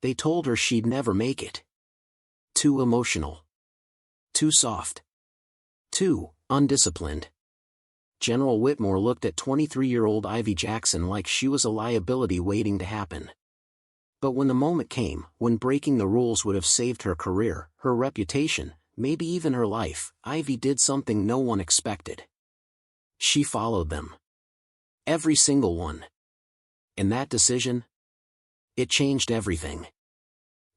They told her she'd never make it. Too emotional. Too soft. Too undisciplined. General Whitmore looked at 23-year-old Ivy Jackson like she was a liability waiting to happen. But when the moment came, when breaking the rules would have saved her career, her reputation, maybe even her life, Ivy did something no one expected. She followed them. Every single one. And that decision? It changed everything.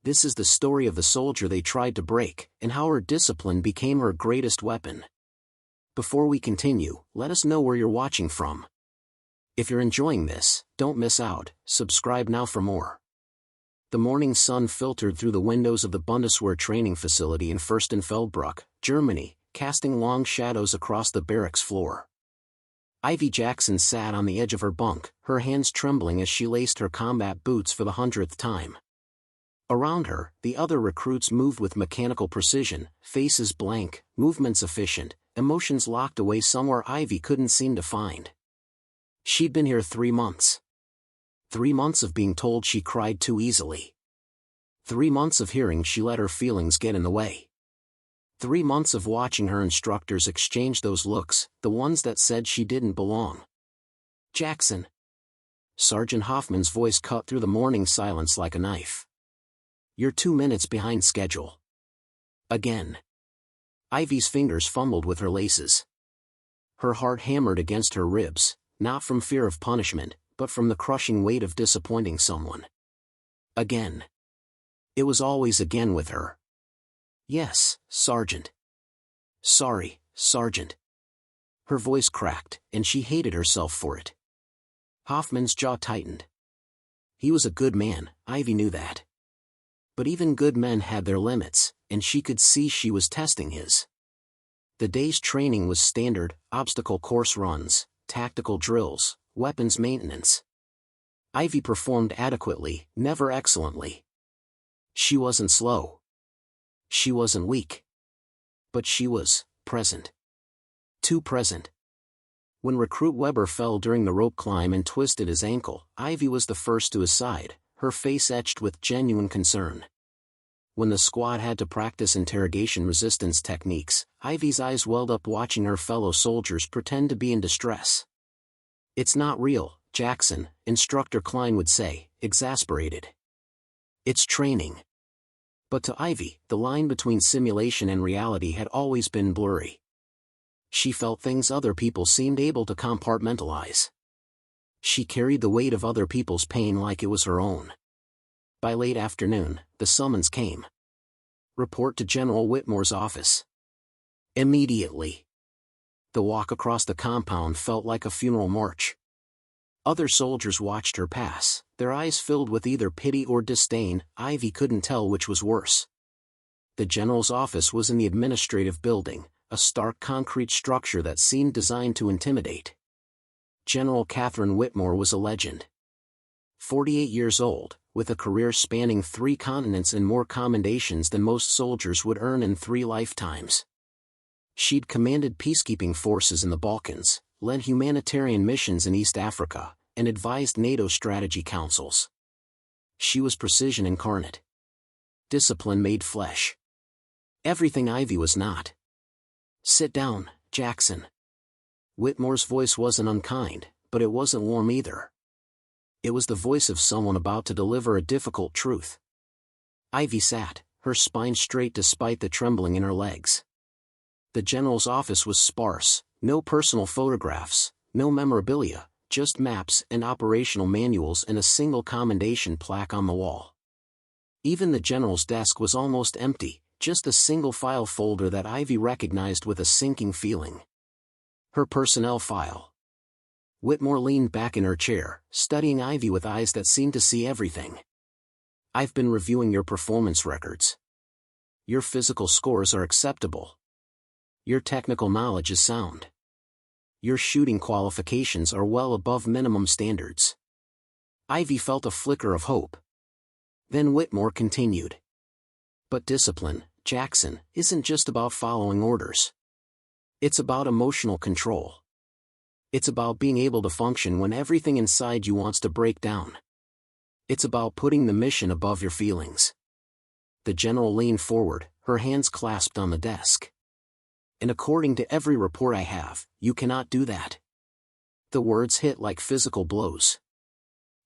This is the story of the soldier they tried to break, and how her discipline became her greatest weapon. Before we continue, let us know where you're watching from. If you're enjoying this, don't miss out, subscribe now for more. The morning sun filtered through the windows of the Bundeswehr training facility in Fürstenfeldbruck, Germany, casting long shadows across the barracks floor. Ivy Jackson sat on the edge of her bunk, her hands trembling as she laced her combat boots for the 100th time. Around her, the other recruits moved with mechanical precision, faces blank, movements efficient, emotions locked away somewhere Ivy couldn't seem to find. She'd been here 3 months. 3 months of being told she cried too easily. 3 months of hearing she let her feelings get in the way. 3 months of watching her instructors exchange those looks, the ones that said she didn't belong. Jackson. Sergeant Hoffman's voice cut through the morning silence like a knife. You're 2 minutes behind schedule. Again. Ivy's fingers fumbled with her laces. Her heart hammered against her ribs, not from fear of punishment, but from the crushing weight of disappointing someone. Again. It was always again with her. Yes, Sergeant. Sorry, Sergeant. Her voice cracked, and she hated herself for it. Hoffman's jaw tightened. He was a good man, Ivy knew that. But even good men had their limits, and she could see she was testing his. The day's training was standard, obstacle course runs, tactical drills, weapons maintenance. Ivy performed adequately, never excellently. She wasn't slow. She wasn't weak. But she was present. Too present. When Recruit Weber fell during the rope climb and twisted his ankle, Ivy was the first to his side, her face etched with genuine concern. When the squad had to practice interrogation resistance techniques, Ivy's eyes welled up watching her fellow soldiers pretend to be in distress. It's not real, Jackson, Instructor Klein would say, exasperated. It's training. But to Ivy, the line between simulation and reality had always been blurry. She felt things other people seemed able to compartmentalize. She carried the weight of other people's pain like it was her own. By late afternoon, the summons came. Report to General Whitmore's office. Immediately. The walk across the compound felt like a funeral march. Other soldiers watched her pass, their eyes filled with either pity or disdain. Ivy couldn't tell which was worse. The general's office was in the administrative building, a stark concrete structure that seemed designed to intimidate. General Catherine Whitmore was a legend. 48 years old, with a career spanning 3 continents and more commendations than most soldiers would earn in 3 lifetimes. She'd commanded peacekeeping forces in the Balkans, led humanitarian missions in East Africa, and advised NATO strategy councils. She was precision incarnate. Discipline made flesh. Everything Ivy was not. Sit down, Jackson. Whitmore's voice wasn't unkind, but it wasn't warm either. It was the voice of someone about to deliver a difficult truth. Ivy sat, her spine straight despite the trembling in her legs. The general's office was sparse, no personal photographs, no memorabilia, just maps and operational manuals and a single commendation plaque on the wall. Even the general's desk was almost empty, just a single file folder that Ivy recognized with a sinking feeling. Her personnel file. Whitmore leaned back in her chair, studying Ivy with eyes that seemed to see everything. I've been reviewing your performance records. Your physical scores are acceptable. Your technical knowledge is sound. Your shooting qualifications are well above minimum standards. Ivy felt a flicker of hope. Then Whitmore continued. But discipline, Jackson, isn't just about following orders. It's about emotional control. It's about being able to function when everything inside you wants to break down. It's about putting the mission above your feelings. The general leaned forward, her hands clasped on the desk. And according to every report I have, you cannot do that. The words hit like physical blows.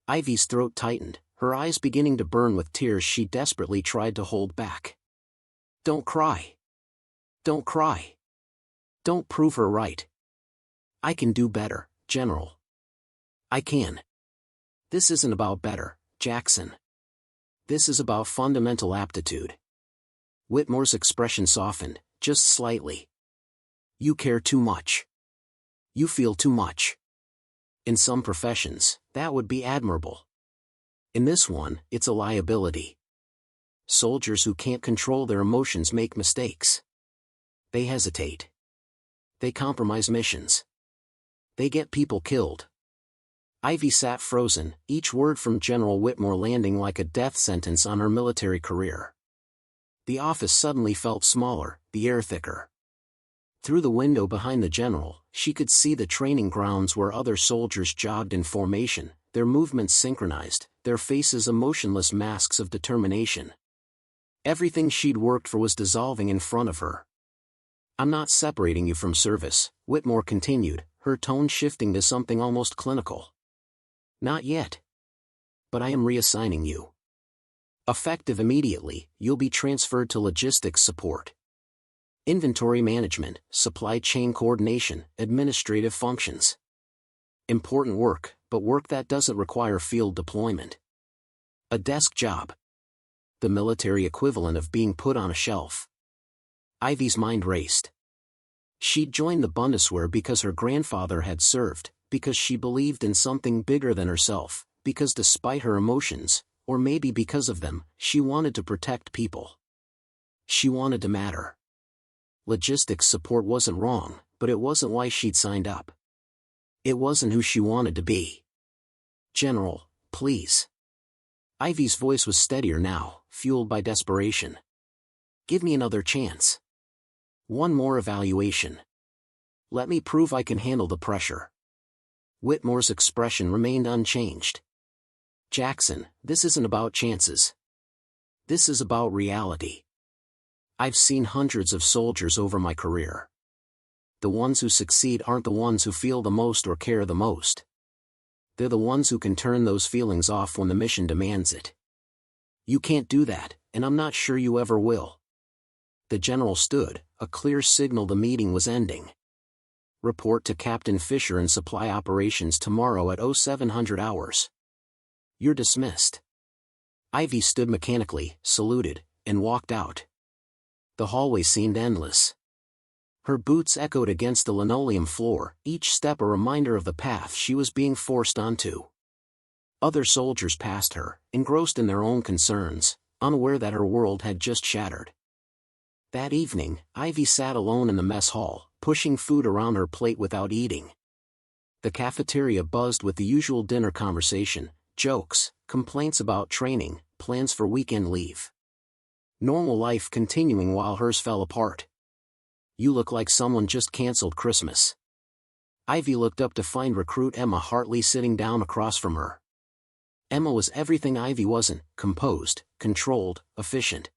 Ivy's throat tightened, her eyes beginning to burn with tears she desperately tried to hold back. Don't cry. Don't cry. Don't prove her right. I can do better, General. I can. This isn't about better, Jackson. This is about fundamental aptitude. Whitmore's expression softened, just slightly. You care too much. You feel too much. In some professions, that would be admirable. In this one, it's a liability. Soldiers who can't control their emotions make mistakes. They hesitate. They compromise missions. They get people killed. Ivy sat frozen, each word from General Whitmore landing like a death sentence on her military career. The office suddenly felt smaller, the air thicker. Through the window behind the general, she could see the training grounds where other soldiers jogged in formation, their movements synchronized, their faces emotionless masks of determination. Everything she'd worked for was dissolving in front of her. I'm not separating you from service, Whitmore continued, her tone shifting to something almost clinical. Not yet. But I am reassigning you. Effective immediately, you'll be transferred to logistics support. Inventory management, supply chain coordination, administrative functions. Important work, but work that doesn't require field deployment. A desk job. The military equivalent of being put on a shelf. Ivy's mind raced. She'd joined the Bundeswehr because her grandfather had served, because she believed in something bigger than herself, because despite her emotions, or maybe because of them, she wanted to protect people. She wanted to matter. Logistics support wasn't wrong, but it wasn't why she'd signed up. It wasn't who she wanted to be. General, please. Ivy's voice was steadier now, fueled by desperation. Give me another chance. One more evaluation. Let me prove I can handle the pressure. Whitmore's expression remained unchanged. Jackson, this isn't about chances. This is about reality. I've seen hundreds of soldiers over my career. The ones who succeed aren't the ones who feel the most or care the most. They're the ones who can turn those feelings off when the mission demands it. You can't do that, and I'm not sure you ever will. The general stood, a clear signal the meeting was ending. Report to Captain Fisher in supply operations tomorrow at 0700 hours. You're dismissed. Ivy stood mechanically, saluted, and walked out. The hallway seemed endless. Her boots echoed against the linoleum floor, each step a reminder of the path she was being forced onto. Other soldiers passed her, engrossed in their own concerns, unaware that her world had just shattered. That evening, Ivy sat alone in the mess hall, pushing food around her plate without eating. The cafeteria buzzed with the usual dinner conversation, jokes, complaints about training, plans for weekend leave. Normal life continuing while hers fell apart. You look like someone just canceled Christmas. Ivy looked up to find recruit Emma Hartley sitting down across from her. Emma was everything Ivy wasn't: composed, controlled, efficient.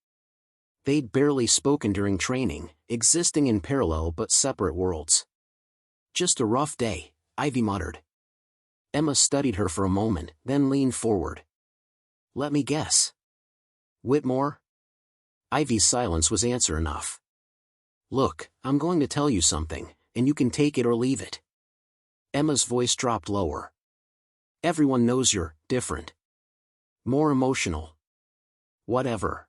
They'd barely spoken during training, existing in parallel but separate worlds. Just a rough day, Ivy muttered. Emma studied her for a moment, then leaned forward. Let me guess. Whitmore? Ivy's silence was answer enough. Look, I'm going to tell you something, and you can take it or leave it. Emma's voice dropped lower. Everyone knows you're different. More emotional. Whatever.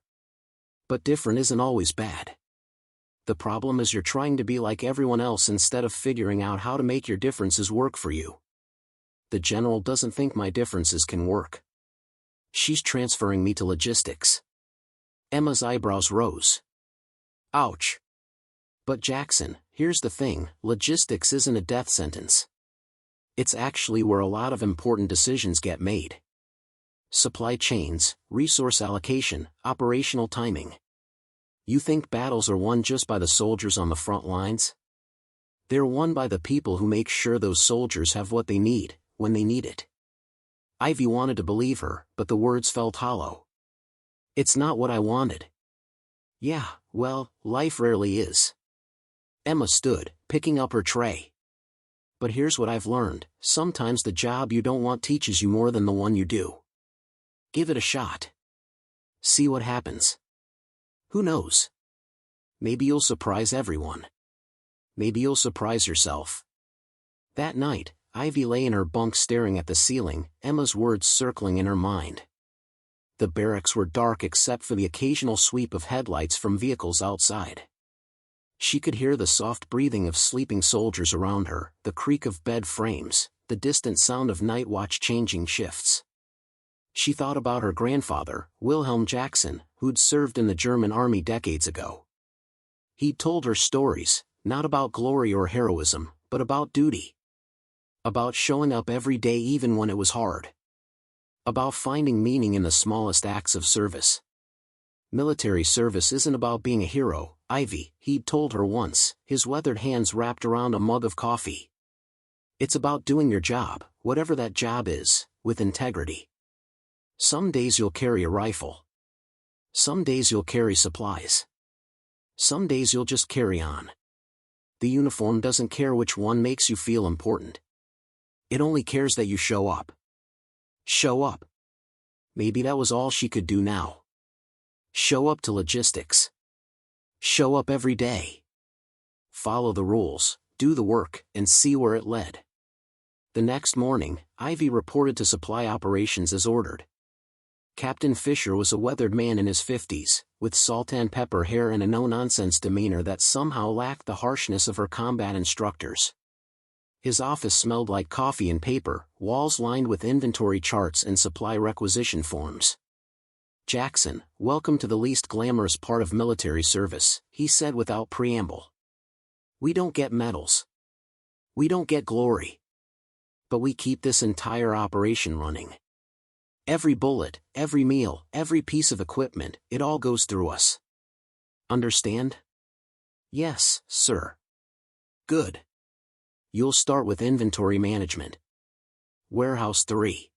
But different isn't always bad. The problem is you're trying to be like everyone else instead of figuring out how to make your differences work for you. The general doesn't think my differences can work. She's transferring me to logistics. Emma's eyebrows rose. Ouch. But Jackson, here's the thing, logistics isn't a death sentence. It's actually where a lot of important decisions get made. Supply chains, resource allocation, operational timing. You think battles are won just by the soldiers on the front lines? They're won by the people who make sure those soldiers have what they need, when they need it. Ivy wanted to believe her, but the words felt hollow. It's not what I wanted. Yeah, well, life rarely is. Emma stood, picking up her tray. But here's what I've learned, sometimes the job you don't want teaches you more than the one you do. Give it a shot. See what happens. Who knows? Maybe you'll surprise everyone. Maybe you'll surprise yourself. That night, Ivy lay in her bunk staring at the ceiling, Emma's words circling in her mind. The barracks were dark except for the occasional sweep of headlights from vehicles outside. She could hear the soft breathing of sleeping soldiers around her, the creak of bed frames, the distant sound of night watch changing shifts. She thought about her grandfather, Wilhelm Jackson, who'd served in the German army decades ago. He'd told her stories, not about glory or heroism, but about duty. About showing up every day even when it was hard. About finding meaning in the smallest acts of service. Military service isn't about being a hero, Ivy, he'd told her once, his weathered hands wrapped around a mug of coffee. It's about doing your job, whatever that job is, with integrity. Some days you'll carry a rifle. Some days you'll carry supplies. Some days you'll just carry on. The uniform doesn't care which one makes you feel important. It only cares that you show up. Show up. Maybe that was all she could do now. Show up to logistics. Show up every day. Follow the rules, do the work, and see where it led. The next morning, Ivy reported to supply operations as ordered. Captain Fisher was a weathered man in his 50s, with salt and pepper hair and a no-nonsense demeanor that somehow lacked the harshness of her combat instructors. His office smelled like coffee and paper, walls lined with inventory charts and supply requisition forms. Jackson, welcome to the least glamorous part of military service, he said without preamble. We don't get medals. We don't get glory. But we keep this entire operation running. Every bullet, every meal, every piece of equipment, it all goes through us. Understand? Yes, sir. Good. You'll start with inventory management. Warehouse 3.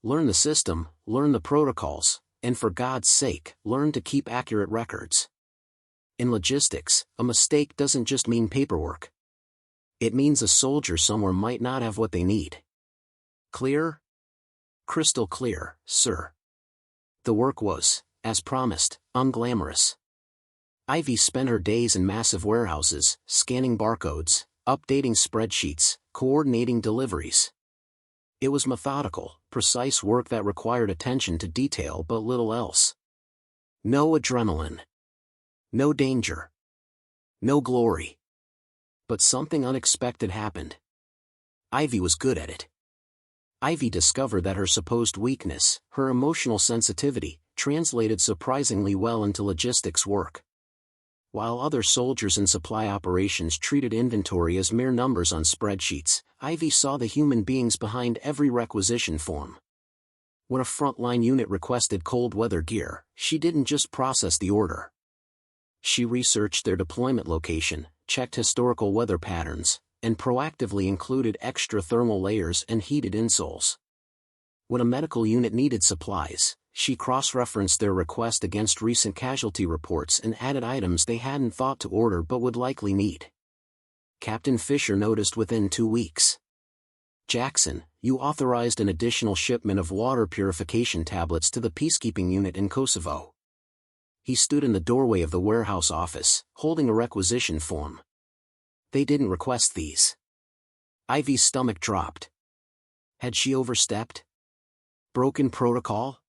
Learn the system, learn the protocols, and for God's sake, learn to keep accurate records. In logistics, a mistake doesn't just mean paperwork. It means a soldier somewhere might not have what they need. Clear? Crystal clear, sir. The work was, as promised, unglamorous. Ivy spent her days in massive warehouses, scanning barcodes, updating spreadsheets, coordinating deliveries. It was methodical, precise work that required attention to detail but little else. No adrenaline. No danger. No glory. But something unexpected happened. Ivy was good at it. Ivy discovered that her supposed weakness, her emotional sensitivity, translated surprisingly well into logistics work. While other soldiers in supply operations treated inventory as mere numbers on spreadsheets, Ivy saw the human beings behind every requisition form. When a frontline unit requested cold weather gear, she didn't just process the order. She researched their deployment location, checked historical weather patterns, and proactively included extra thermal layers and heated insoles. When a medical unit needed supplies, she cross-referenced their request against recent casualty reports and added items they hadn't thought to order but would likely need. Captain Fisher noticed within 2 weeks. Jackson, you authorized an additional shipment of water purification tablets to the peacekeeping unit in Kosovo. He stood in the doorway of the warehouse office, holding a requisition form. They didn't request these. Ivy's stomach dropped. Had she overstepped? Broken protocol?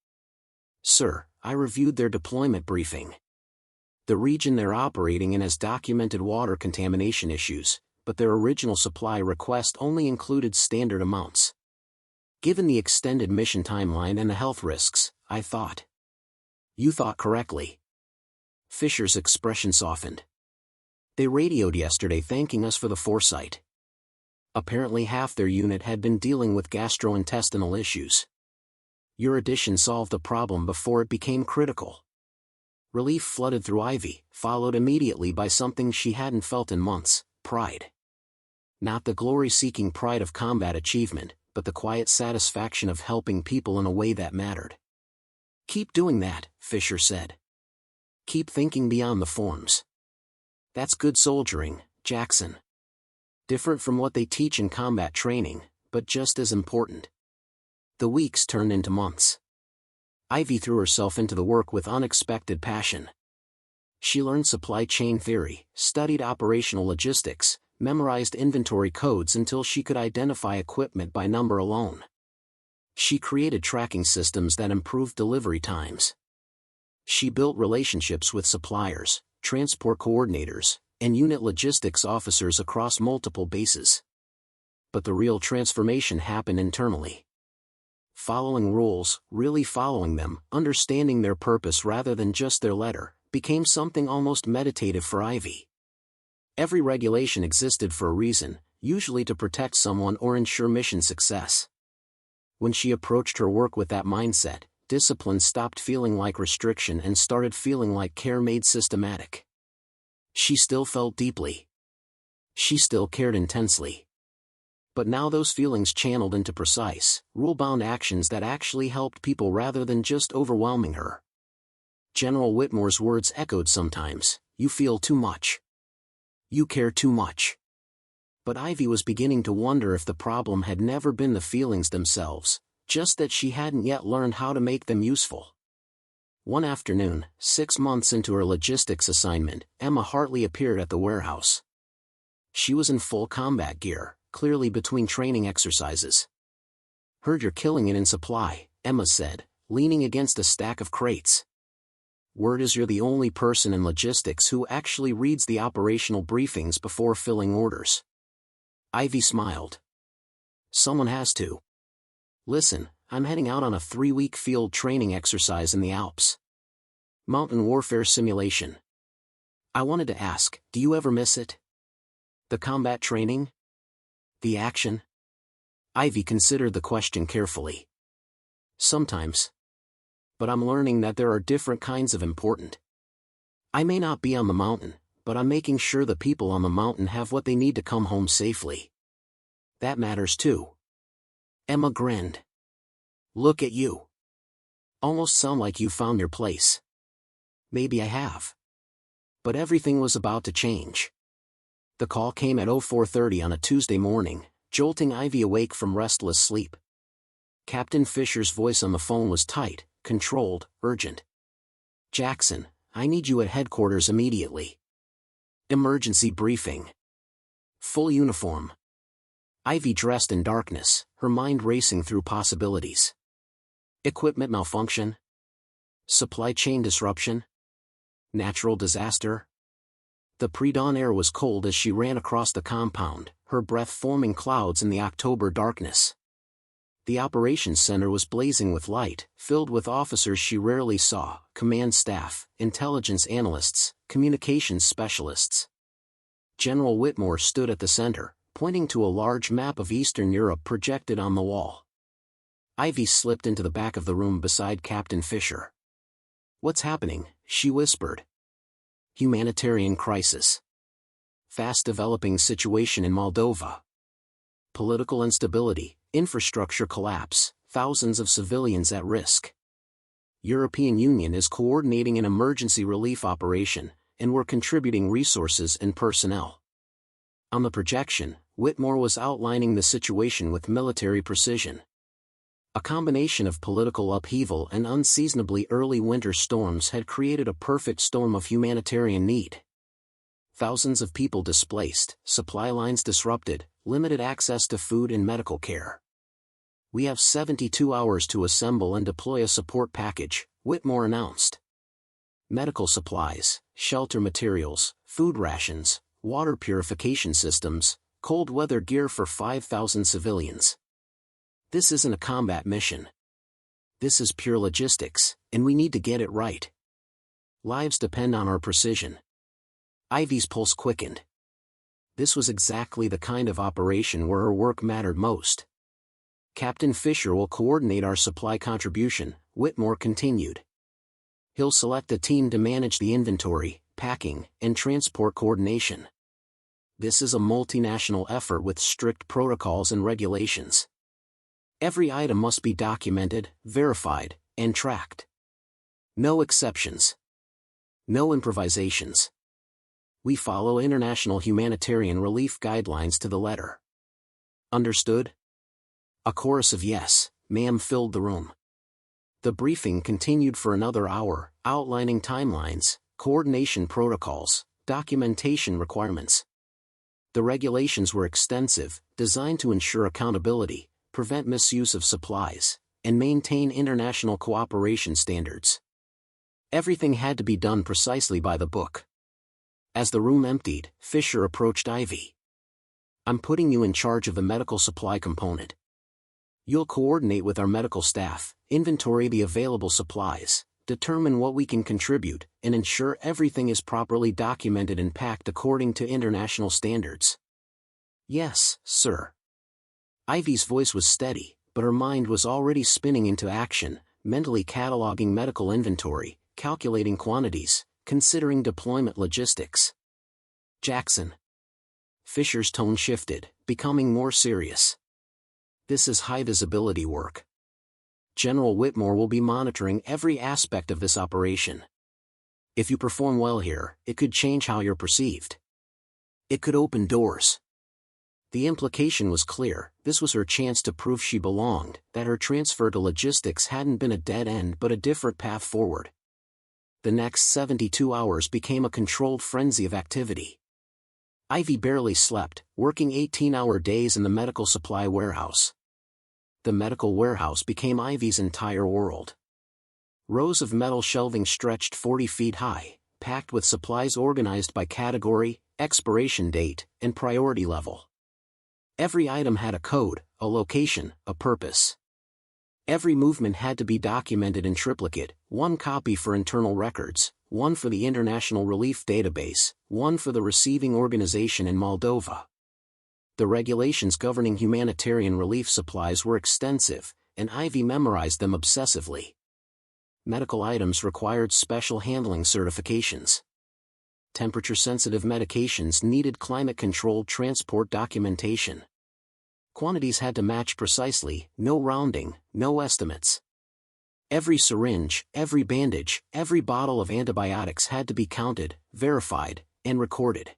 Sir, I reviewed their deployment briefing. The region they're operating in has documented water contamination issues, but their original supply request only included standard amounts. Given the extended mission timeline and the health risks, I thought. You thought correctly. Fisher's expression softened. They radioed yesterday thanking us for the foresight. Apparently half their unit had been dealing with gastrointestinal issues. Your addition solved the problem before it became critical. Relief flooded through Ivy, followed immediately by something she hadn't felt in months, pride. Not the glory-seeking pride of combat achievement, but the quiet satisfaction of helping people in a way that mattered. "Keep doing that," Fisher said. "Keep thinking beyond the forms. That's good soldiering, Jackson. Different from what they teach in combat training, but just as important." The weeks turned into months. Ivy threw herself into the work with unexpected passion. She learned supply chain theory, studied operational logistics, memorized inventory codes until she could identify equipment by number alone. She created tracking systems that improved delivery times. She built relationships with suppliers, transport coordinators, and unit logistics officers across multiple bases. But the real transformation happened internally. Following rules, really following them, understanding their purpose rather than just their letter, became something almost meditative for Ivy. Every regulation existed for a reason, usually to protect someone or ensure mission success. When she approached her work with that mindset, discipline stopped feeling like restriction and started feeling like care made systematic. She still felt deeply. She still cared intensely. But now those feelings channeled into precise, rule-bound actions that actually helped people rather than just overwhelming her. General Whitmore's words echoed sometimes, "You feel too much. You care too much." But Ivy was beginning to wonder if the problem had never been the feelings themselves, just that she hadn't yet learned how to make them useful. One afternoon, 6 months into her logistics assignment, Emma Hartley appeared at the warehouse. She was in full combat gear, clearly between training exercises. "Heard you're killing it in supply," Emma said, leaning against a stack of crates. "Word is you're the only person in logistics who actually reads the operational briefings before filling orders." Ivy smiled. "Someone has to. Listen, I'm heading out on a 3-week field training exercise in the Alps. Mountain warfare simulation. I wanted to ask, do you ever miss it? The combat training? The action?" Ivy considered the question carefully. "Sometimes. But I'm learning that there are different kinds of important. I may not be on the mountain, but I'm making sure the people on the mountain have what they need to come home safely. That matters too." Emma grinned. "Look at you. Almost sound like you found your place." "Maybe I have." But everything was about to change. The call came at 04:30 on a Tuesday morning, jolting Ivy awake from restless sleep. Captain Fisher's voice on the phone was tight, controlled, urgent. "Jackson, I need you at headquarters immediately. Emergency briefing. Full uniform." Ivy dressed in darkness, her mind racing through possibilities. Equipment malfunction? Supply chain disruption? Natural disaster? The pre-dawn air was cold as she ran across the compound, her breath forming clouds in the October darkness. The operations center was blazing with light, filled with officers she rarely saw, command staff, intelligence analysts, communications specialists. General Whitmore stood at the center, pointing to a large map of Eastern Europe projected on the wall. Ivy slipped into the back of the room beside Captain Fisher. "What's happening?" she whispered. "Humanitarian crisis. Fast-developing situation in Moldova. Political instability, infrastructure collapse, thousands of civilians at risk. European Union is coordinating an emergency relief operation, and we're contributing resources and personnel." On the projection, Whitmore was outlining the situation with military precision. A combination of political upheaval and unseasonably early winter storms had created a perfect storm of humanitarian need. Thousands of people displaced, supply lines disrupted, limited access to food and medical care. "We have 72 hours to assemble and deploy a support package," Whitmore announced. "Medical supplies, shelter materials, food rations, water purification systems, cold weather gear for 5,000 civilians. This isn't a combat mission. This is pure logistics, and we need to get it right. Lives depend on our precision." Ivy's pulse quickened. This was exactly the kind of operation where her work mattered most. "Captain Fisher will coordinate our supply contribution," Whitmore continued. "He'll select a team to manage the inventory, packing, and transport coordination. This is a multinational effort with strict protocols and regulations. Every item must be documented, verified, and tracked. No exceptions. No improvisations. We follow international humanitarian relief guidelines to the letter. Understood? A chorus of yes, ma'am filled the room. The briefing continued for another hour, outlining timelines, coordination protocols, documentation requirements. The regulations were extensive, designed to ensure accountability, prevent misuse of supplies, and maintain international cooperation standards. Everything had to be done precisely by the book. As the room emptied, Fisher approached Ivy. I'm putting you in charge of the medical supply component. You'll coordinate with our medical staff, inventory the available supplies, determine what we can contribute, and ensure everything is properly documented and packed according to international standards. Yes, sir. Ivy's voice was steady, but her mind was already spinning into action, mentally cataloging medical inventory, calculating quantities, considering deployment logistics. Jackson. Fisher's tone shifted, becoming more serious. This is high-visibility work. General Whitmore will be monitoring every aspect of this operation. If you perform well here, it could change how you're perceived. It could open doors. The implication was clear, this was her chance to prove she belonged, that her transfer to logistics hadn't been a dead end but a different path forward. The next 72 hours became a controlled frenzy of activity. Ivy barely slept, working 18-hour days in the medical supply warehouse. The medical warehouse became Ivy's entire world. Rows of metal shelving stretched 40 feet high, packed with supplies organized by category, expiration date, and priority level. Every item had a code, a location, a purpose. Every movement had to be documented in triplicate, one copy for internal records, one for the International Relief Database, one for the receiving organization in Moldova. The regulations governing humanitarian relief supplies were extensive, and Ivy memorized them obsessively. Medical items required special handling certifications. Temperature-sensitive medications needed climate-controlled transport documentation. Quantities had to match precisely, no rounding, no estimates. Every syringe, every bandage, every bottle of antibiotics had to be counted, verified, and recorded.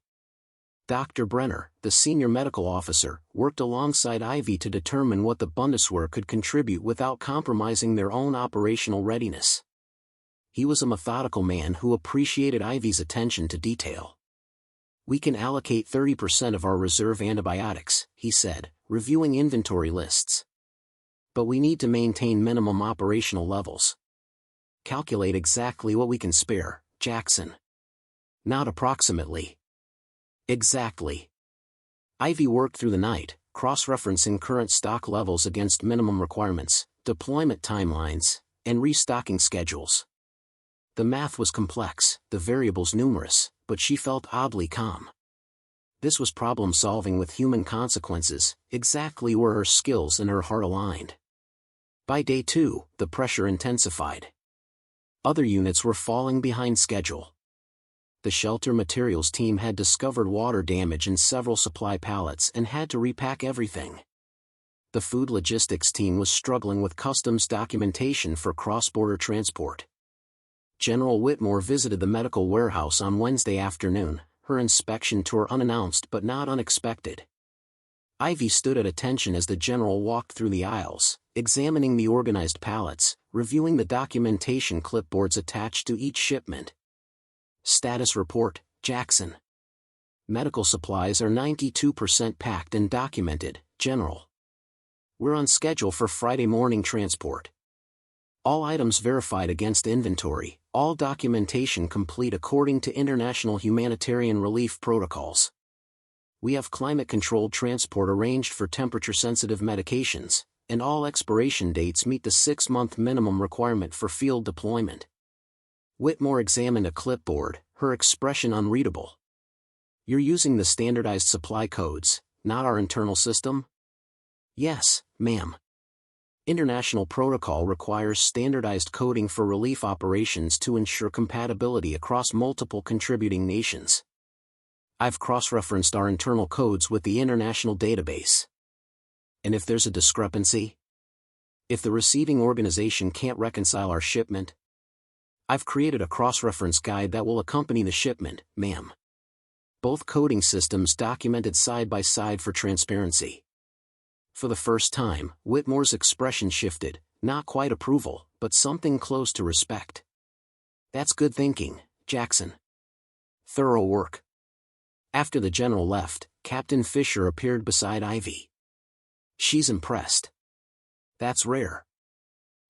Dr. Brenner, the senior medical officer, worked alongside Ivy to determine what the Bundeswehr could contribute without compromising their own operational readiness. He was a methodical man who appreciated Ivy's attention to detail. We can allocate 30% of our reserve antibiotics, he said, reviewing inventory lists. But we need to maintain minimum operational levels. Calculate exactly what we can spare, Jackson. Not approximately. Exactly. Ivy worked through the night, cross-referencing current stock levels against minimum requirements, deployment timelines, and restocking schedules. The math was complex, the variables numerous, but she felt oddly calm. This was problem-solving with human consequences, exactly where her skills and her heart aligned. By day 2, the pressure intensified. Other units were falling behind schedule. The shelter materials team had discovered water damage in several supply pallets and had to repack everything. The food logistics team was struggling with customs documentation for cross-border transport. General Whitmore visited the medical warehouse on Wednesday afternoon, her inspection tour unannounced but not unexpected. Ivy stood at attention as the general walked through the aisles, examining the organized pallets, reviewing the documentation clipboards attached to each shipment. Status report, Jackson. Medical supplies are 92% packed and documented, General. We're on schedule for Friday morning transport. All items verified against inventory, all documentation complete according to international humanitarian relief protocols. We have climate-controlled transport arranged for temperature-sensitive medications, and all expiration dates meet the 6-month minimum requirement for field deployment. Whitmore examined a clipboard, her expression unreadable. You're using the standardized supply codes, not our internal system? Yes, ma'am. International protocol requires standardized coding for relief operations to ensure compatibility across multiple contributing nations. I've cross-referenced our internal codes with the international database. And if there's a discrepancy? If the receiving organization can't reconcile our shipment, I've created a cross-reference guide that will accompany the shipment, ma'am. Both coding systems documented side by side for transparency. For the first time, Whitmore's expression shifted, not quite approval, but something close to respect. That's good thinking, Jackson. Thorough work. After the general left, Captain Fisher appeared beside Ivy. She's impressed. That's rare.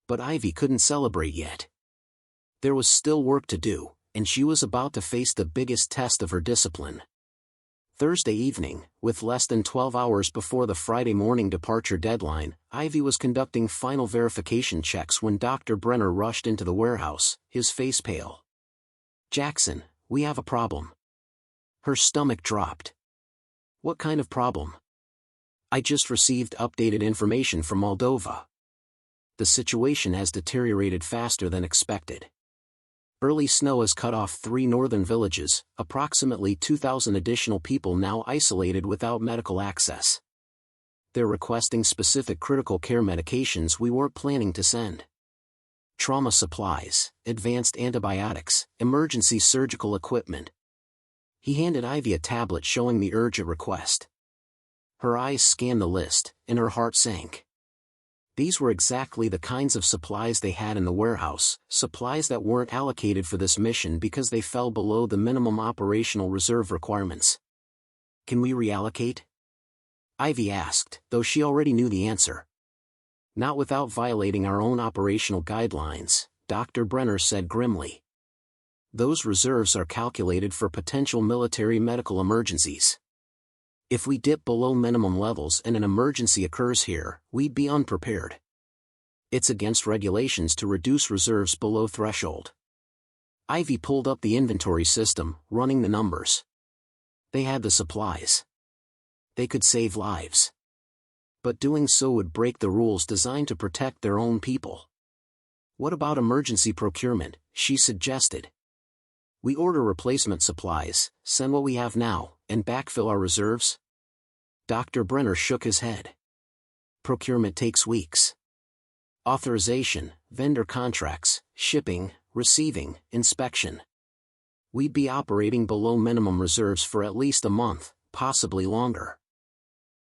But Ivy couldn't celebrate yet. There was still work to do, and she was about to face the biggest test of her discipline. Thursday evening, with less than 12 hours before the Friday morning departure deadline, Ivy was conducting final verification checks when Dr. Brenner rushed into the warehouse, his face pale. "Jackson, we have a problem." Her stomach dropped. "What kind of problem?" "I just received updated information from Moldova. The situation has deteriorated faster than expected. Early snow has cut off 3 northern villages, approximately 2,000 additional people now isolated without medical access. They're requesting specific critical care medications we weren't planning to send. Trauma supplies, advanced antibiotics, emergency surgical equipment." He handed Ivy a tablet showing the urgent request. Her eyes scanned the list, and her heart sank. These were exactly the kinds of supplies they had in the warehouse, supplies that weren't allocated for this mission because they fell below the minimum operational reserve requirements. "Can we reallocate?" Ivy asked, though she already knew the answer. "Not without violating our own operational guidelines," Dr. Brenner said grimly. "Those reserves are calculated for potential military medical emergencies. If we dip below minimum levels and an emergency occurs here, we'd be unprepared. It's against regulations to reduce reserves below threshold." Ivy pulled up the inventory system, running the numbers. They had the supplies. They could save lives. But doing so would break the rules designed to protect their own people. "What about emergency procurement?" she suggested. "We order replacement supplies, send what we have now, and backfill our reserves?" Dr. Brenner shook his head. "Procurement takes weeks. Authorization, vendor contracts, shipping, receiving, inspection. We'd be operating below minimum reserves for at least a month, possibly longer.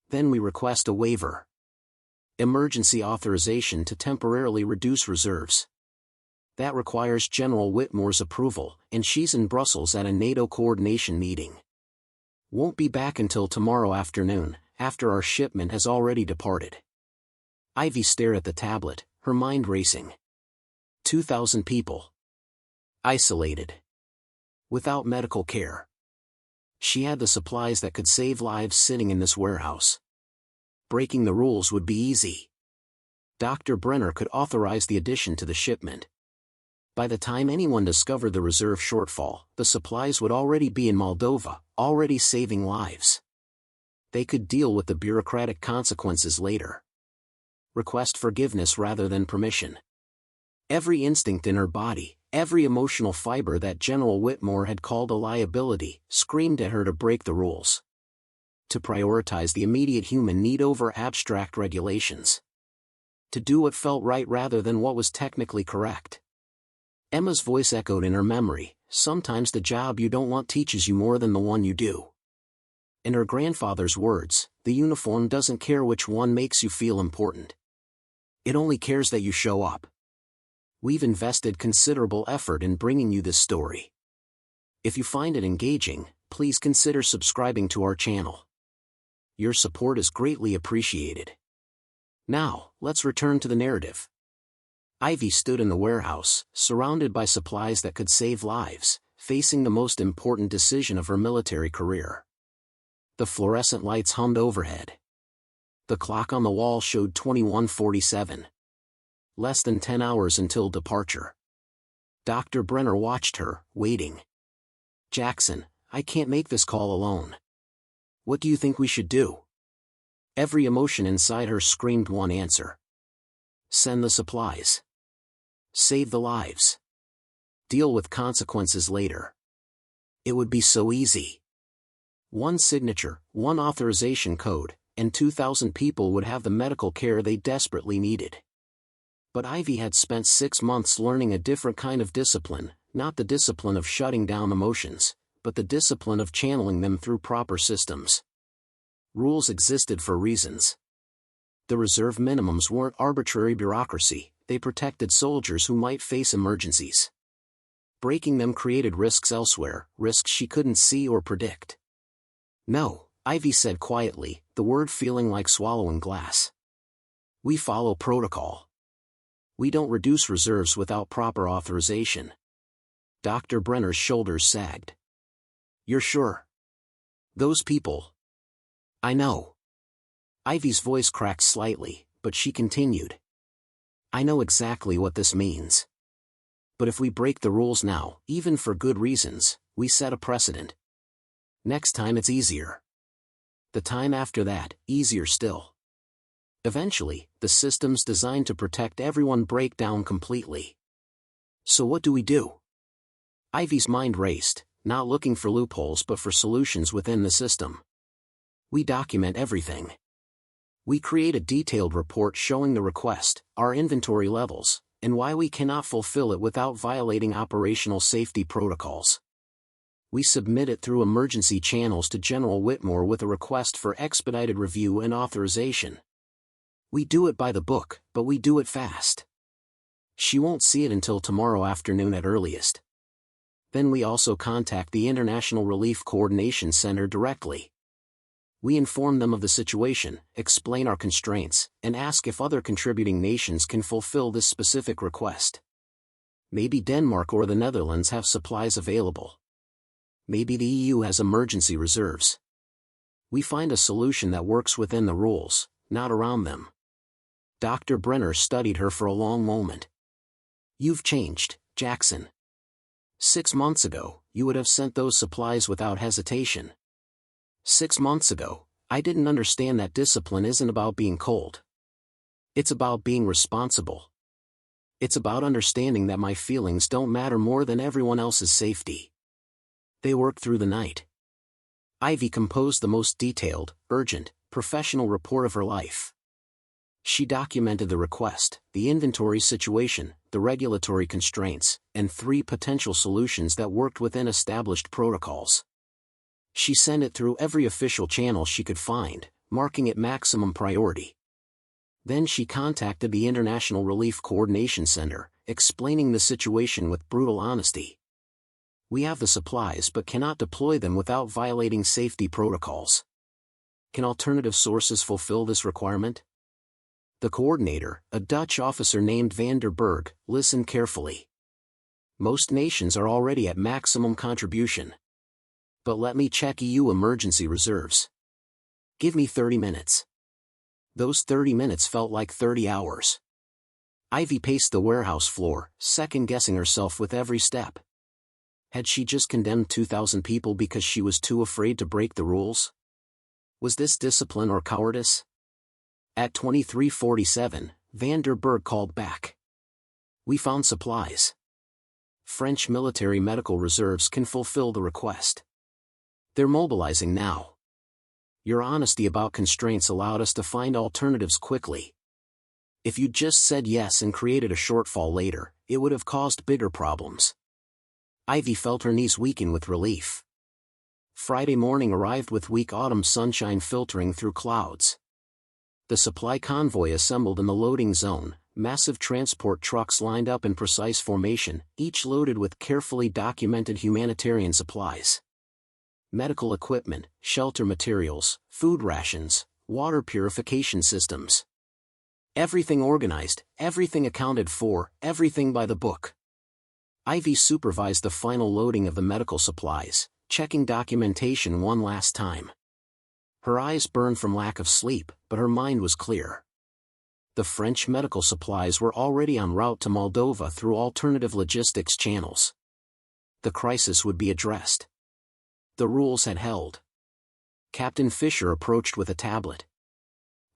Then we request a waiver. Emergency authorization to temporarily reduce reserves. That requires General Whitmore's approval, and she's in Brussels at a NATO coordination meeting. Won't be back until tomorrow afternoon, after our shipment has already departed." Ivy stared at the tablet, her mind racing. 2,000 people. Isolated. Without medical care. She had the supplies that could save lives sitting in this warehouse. Breaking the rules would be easy. Dr. Brenner could authorize the addition to the shipment. By the time anyone discovered the reserve shortfall, the supplies would already be in Moldova, already saving lives. They could deal with the bureaucratic consequences later. Request forgiveness rather than permission. Every instinct in her body, every emotional fiber that General Whitmore had called a liability, screamed at her to break the rules. To prioritize the immediate human need over abstract regulations. To do what felt right rather than what was technically correct. Emma's voice echoed in her memory, "Sometimes the job you don't want teaches you more than the one you do." In her grandfather's words, "The uniform doesn't care which one makes you feel important. It only cares that you show up." We've invested considerable effort in bringing you this story. If you find it engaging, please consider subscribing to our channel. Your support is greatly appreciated. Now, let's return to the narrative. Ivy stood in the warehouse, surrounded by supplies that could save lives, facing the most important decision of her military career. The fluorescent lights hummed overhead. The clock on the wall showed 21:47. Less than 10 hours until departure. Dr. Brenner watched her, waiting. "Jackson, I can't make this call alone. What do you think we should do?" Every emotion inside her screamed one answer. Send the supplies. Save the lives. Deal with consequences later. It would be so easy. One signature, one authorization code, and 2,000 people would have the medical care they desperately needed. But Ivy had spent 6 months learning a different kind of discipline, not the discipline of shutting down emotions, but the discipline of channeling them through proper systems. Rules existed for reasons. The reserve minimums weren't arbitrary bureaucracy, they protected soldiers who might face emergencies. Breaking them created risks elsewhere, risks she couldn't see or predict. No, Ivy said quietly, the word feeling like swallowing glass. We follow protocol. We don't reduce reserves without proper authorization. Dr. Brenner's shoulders sagged. You're sure? Those people. I know. Ivy's voice cracked slightly, but she continued. I know exactly what this means. But if we break the rules now, even for good reasons, we set a precedent. Next time it's easier. The time after that, easier still. Eventually, the systems designed to protect everyone break down completely. So what do we do? Ivy's mind raced, not looking for loopholes but for solutions within the system. We document everything. We create a detailed report showing the request, our inventory levels, and why we cannot fulfill it without violating operational safety protocols. We submit it through emergency channels to General Whitmore with a request for expedited review and authorization. We do it by the book, but we do it fast. She won't see it until tomorrow afternoon at earliest. Then we also contact the International Relief Coordination Center directly. We inform them of the situation, explain our constraints, and ask if other contributing nations can fulfill this specific request. Maybe Denmark or the Netherlands have supplies available. Maybe the EU has emergency reserves. We find a solution that works within the rules, not around them. Dr. Brenner studied her for a long moment. You've changed, Jackson. 6 months ago, you would have sent those supplies without hesitation. 6 months ago, I didn't understand that discipline isn't about being cold. It's about being responsible. It's about understanding that my feelings don't matter more than everyone else's safety. They worked through the night. Ivy composed the most detailed, urgent, professional report of her life. She documented the request, the inventory situation, the regulatory constraints, and 3 potential solutions that worked within established protocols. She sent it through every official channel she could find, marking it maximum priority. Then she contacted the International Relief Coordination Center, explaining the situation with brutal honesty. We have the supplies but cannot deploy them without violating safety protocols. Can alternative sources fulfill this requirement? The coordinator, a Dutch officer named Van der Berg, listened carefully. Most nations are already at maximum contribution. But let me check EU emergency reserves. Give me 30 minutes. Those 30 minutes felt like 30 hours. Ivy paced the warehouse floor, second-guessing herself with every step. Had she just condemned 2,000 people because she was too afraid to break the rules? Was this discipline or cowardice? At 23:47, Van der Berg called back. We found supplies. French military medical reserves can fulfill the request. They're mobilizing now. Your honesty about constraints allowed us to find alternatives quickly. If you'd just said yes and created a shortfall later, it would have caused bigger problems. Ivy felt her knees weaken with relief. Friday morning arrived with weak autumn sunshine filtering through clouds. The supply convoy assembled in the loading zone, massive transport trucks lined up in precise formation, each loaded with carefully documented humanitarian supplies. Medical equipment, shelter materials, food rations, water purification systems. Everything organized, everything accounted for, everything by the book. Ivy supervised the final loading of the medical supplies, checking documentation one last time. Her eyes burned from lack of sleep, but her mind was clear. The French medical supplies were already en route to Moldova through alternative logistics channels. The crisis would be addressed. The rules had held. Captain Fisher approached with a tablet.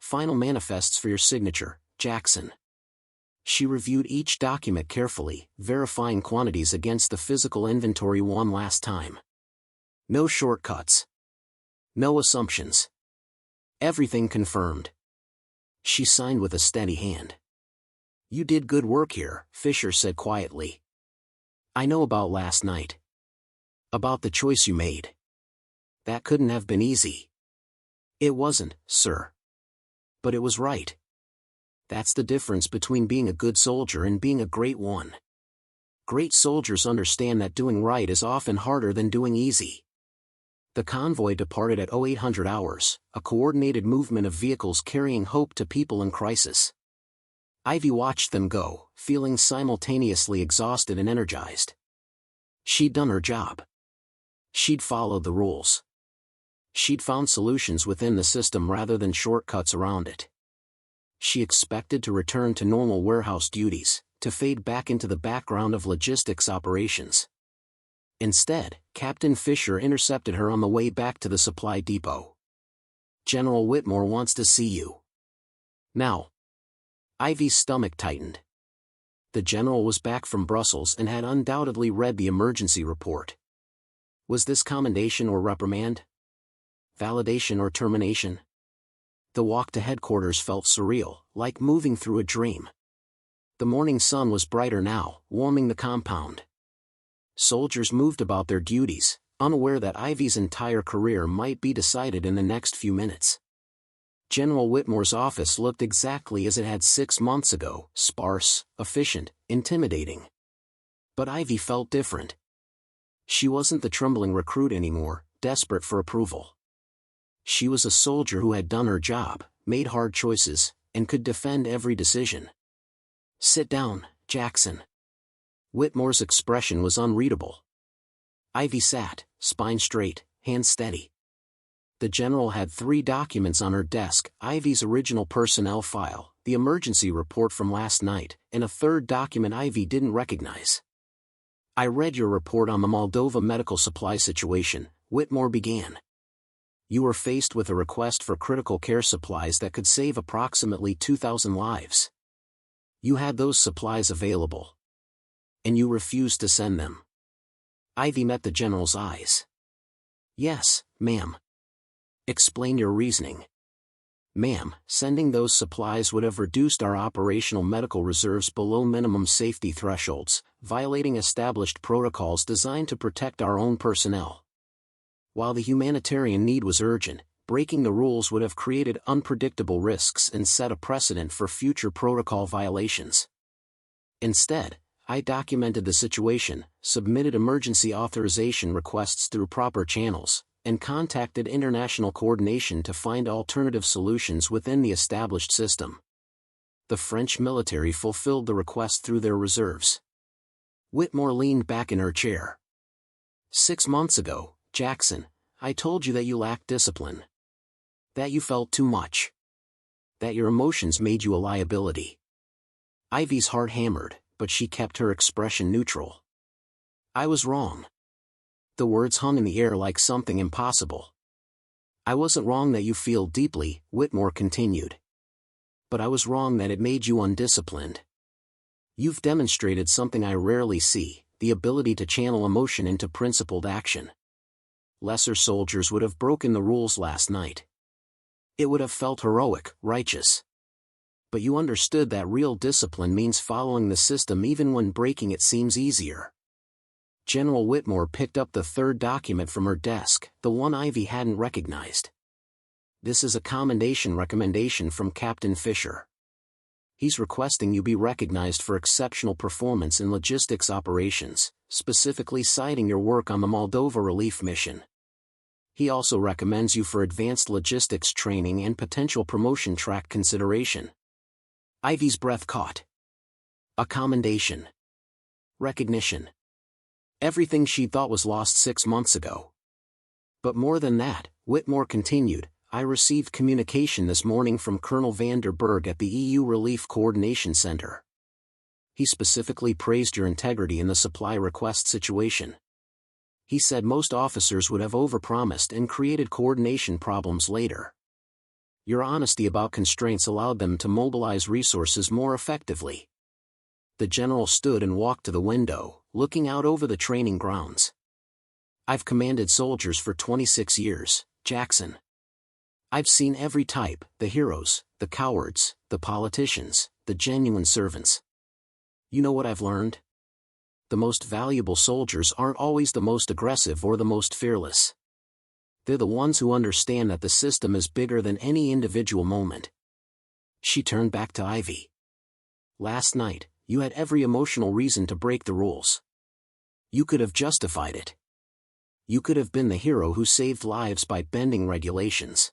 Final manifests for your signature, Jackson. She reviewed each document carefully, verifying quantities against the physical inventory one last time. No shortcuts. No assumptions. Everything confirmed. She signed with a steady hand. You did good work here, Fisher said quietly. I know about last night. About the choice you made. That couldn't have been easy. It wasn't, sir. But it was right. That's the difference between being a good soldier and being a great one. Great soldiers understand that doing right is often harder than doing easy. The convoy departed at 0800 hours, a coordinated movement of vehicles carrying hope to people in crisis. Ivy watched them go, feeling simultaneously exhausted and energized. She'd done her job. She'd followed the rules. She'd found solutions within the system rather than shortcuts around it. She expected to return to normal warehouse duties, to fade back into the background of logistics operations. Instead, Captain Fisher intercepted her on the way back to the supply depot. General Whitmore wants to see you. Now. Ivy's stomach tightened. The general was back from Brussels and had undoubtedly read the emergency report. Was this commendation or reprimand? Validation or termination? The walk to headquarters felt surreal, like moving through a dream. The morning sun was brighter now, warming the compound. Soldiers moved about their duties, unaware that Ivy's entire career might be decided in the next few minutes. General Whitmore's office looked exactly as it had 6 months ago, sparse, efficient, intimidating. But Ivy felt different. She wasn't the trembling recruit anymore, desperate for approval. She was a soldier who had done her job, made hard choices, and could defend every decision. Sit down, Jackson. Whitmore's expression was unreadable. Ivy sat, spine straight, hands steady. The general had 3 documents on her desk, Ivy's original personnel file, the emergency report from last night, and a 3rd document Ivy didn't recognize. I read your report on the Moldova medical supply situation, Whitmore began. You were faced with a request for critical care supplies that could save approximately 2,000 lives. You had those supplies available. And you refused to send them. Ivy met the general's eyes. Yes, ma'am. Explain your reasoning. Ma'am, sending those supplies would have reduced our operational medical reserves below minimum safety thresholds, violating established protocols designed to protect our own personnel. While the humanitarian need was urgent, breaking the rules would have created unpredictable risks and set a precedent for future protocol violations. Instead, I documented the situation, submitted emergency authorization requests through proper channels, and contacted international coordination to find alternative solutions within the established system. The French military fulfilled the request through their reserves. Whitmore leaned back in her chair. 6 months ago, Jackson, I told you that you lacked discipline. That you felt too much. That your emotions made you a liability. Ivy's heart hammered, but she kept her expression neutral. I was wrong. The words hung in the air like something impossible. I wasn't wrong that you feel deeply, Whitmore continued. But I was wrong that it made you undisciplined. You've demonstrated something I rarely see, the ability to channel emotion into principled action. Lesser soldiers would have broken the rules last night. It would have felt heroic, righteous. But you understood that real discipline means following the system even when breaking it seems easier. General Whitmore picked up the 3rd document from her desk, the one Ivy hadn't recognized. This is a commendation recommendation from Captain Fisher. He's requesting you be recognized for exceptional performance in logistics operations, specifically citing your work on the Moldova relief mission. He also recommends you for advanced logistics training and potential promotion track consideration. Ivy's breath caught. A commendation. Recognition. Everything she thought was lost 6 months ago. But more than that, Whitmore continued, I received communication this morning from Colonel van der Berg at the EU Relief Coordination Center. He specifically praised your integrity in the supply request situation. He said most officers would have overpromised and created coordination problems later. Your honesty about constraints allowed them to mobilize resources more effectively. The general stood and walked to the window, looking out over the training grounds. I've commanded soldiers for 26 years, Jackson. I've seen every type, the heroes, the cowards, the politicians, the genuine servants. You know what I've learned? The most valuable soldiers aren't always the most aggressive or the most fearless. They're the ones who understand that the system is bigger than any individual moment. She turned back to Ivy. Last night, you had every emotional reason to break the rules. You could have justified it. You could have been the hero who saved lives by bending regulations.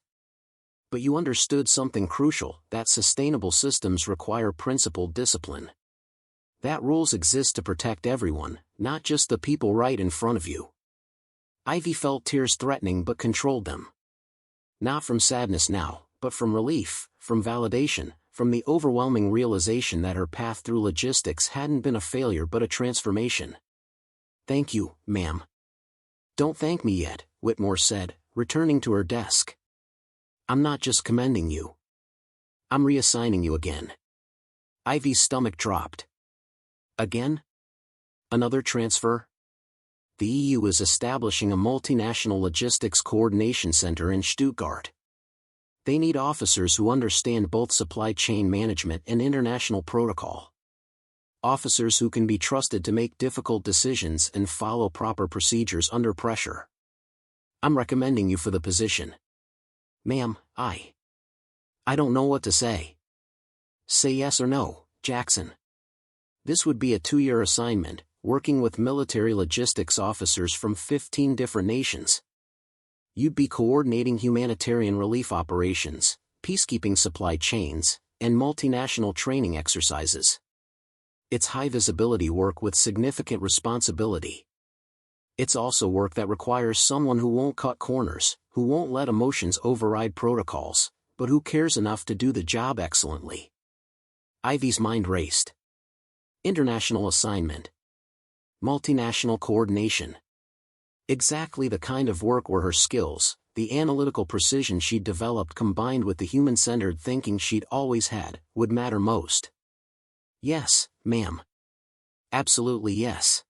But you understood something crucial, that sustainable systems require principled discipline. That rules exist to protect everyone, not just the people right in front of you. Ivy felt tears threatening but controlled them. Not from sadness now, but from relief, from validation, from the overwhelming realization that her path through logistics hadn't been a failure but a transformation. "Thank you, ma'am." "Don't thank me yet," Whitmore said, returning to her desk. "I'm not just commending you. I'm reassigning you again." Ivy's stomach dropped. Again? Another transfer? The EU is establishing a multinational logistics coordination center in Stuttgart. They need officers who understand both supply chain management and international protocol. Officers who can be trusted to make difficult decisions and follow proper procedures under pressure. I'm recommending you for the position. "Ma'am, I don't know what to say." "Say yes or no, Jackson." This would be a 2-year assignment, working with military logistics officers from 15 different nations. You'd be coordinating humanitarian relief operations, peacekeeping supply chains, and multinational training exercises. It's high-visibility work with significant responsibility. It's also work that requires someone who won't cut corners, who won't let emotions override protocols, but who cares enough to do the job excellently. Ivy's mind raced. International assignment. Multinational coordination. Exactly the kind of work where her skills, the analytical precision she'd developed combined with the human-centered thinking she'd always had, would matter most. "Yes, ma'am. Absolutely yes."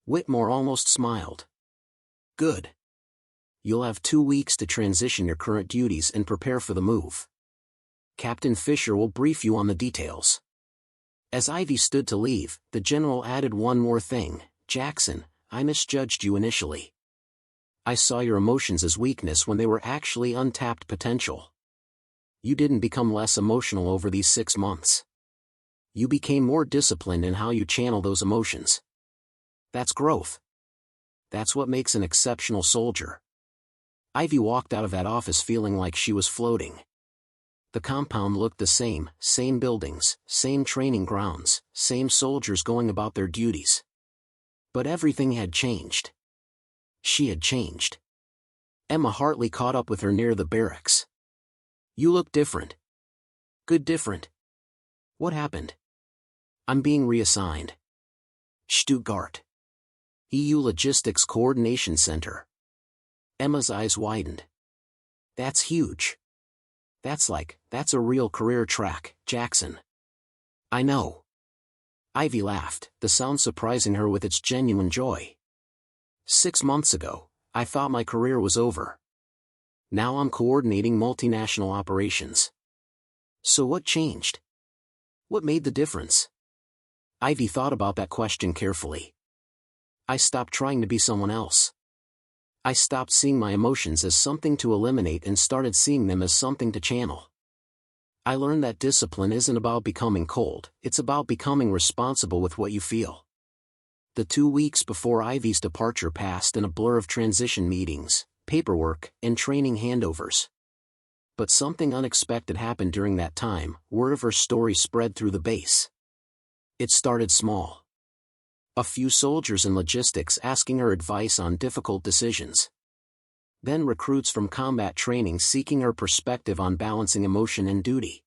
Whitmore almost smiled. "Good. You'll have 2 weeks to transition your current duties and prepare for the move. Captain Fisher will brief you on the details." As Ivy stood to leave, the general added one more thing. "Jackson, I misjudged you initially. I saw your emotions as weakness when they were actually untapped potential. You didn't become less emotional over these 6 months. You became more disciplined in how you channel those emotions. That's growth. That's what makes an exceptional soldier." Ivy walked out of that office feeling like she was floating. The compound looked the same buildings, same training grounds, same soldiers going about their duties. But everything had changed. She had changed. Emma Hartley caught up with her near the barracks. "You look different." "Good different. What happened?" "I'm being reassigned. Stuttgart. EU Logistics Coordination Center." Emma's eyes widened. "That's huge. That's a real career track, Jackson." "I know." Ivy laughed, the sound surprising her with its genuine joy. 6 months ago, I thought my career was over. Now I'm coordinating multinational operations. So what changed? What made the difference?" Ivy thought about that question carefully. "I stopped trying to be someone else. I stopped seeing my emotions as something to eliminate and started seeing them as something to channel. I learned that discipline isn't about becoming cold, it's about becoming responsible with what you feel." The 2 weeks before Ivy's departure passed in a blur of transition meetings, paperwork, and training handovers. But something unexpected happened during that time. Word of her story spread through the base. It started small. A few soldiers in logistics asking her advice on difficult decisions. Then recruits from combat training seeking her perspective on balancing emotion and duty.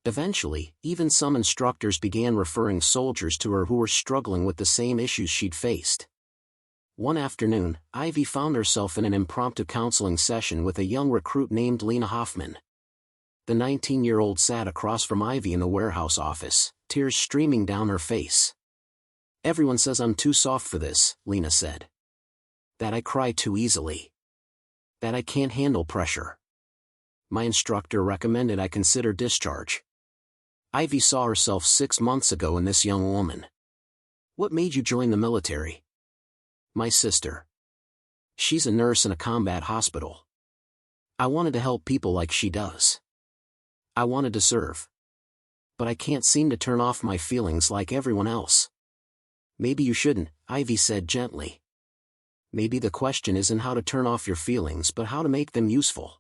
Eventually, even some instructors began referring soldiers to her who were struggling with the same issues she'd faced. One afternoon, Ivy found herself in an impromptu counseling session with a young recruit named Lena Hoffman. The 19-year-old sat across from Ivy in the warehouse office, tears streaming down her face. "Everyone says I'm too soft for this," Lena said. "That I cry too easily. That I can't handle pressure. my instructor recommended I consider discharge. Ivy saw herself 6 months ago in this young woman. What made you join the military? My sister. She's a nurse in a combat hospital. I wanted to help people like she does. I wanted to serve. But I can't seem to turn off my feelings like everyone else. Maybe you shouldn't, Ivy said gently. Maybe the question isn't how to turn off your feelings but how to make them useful.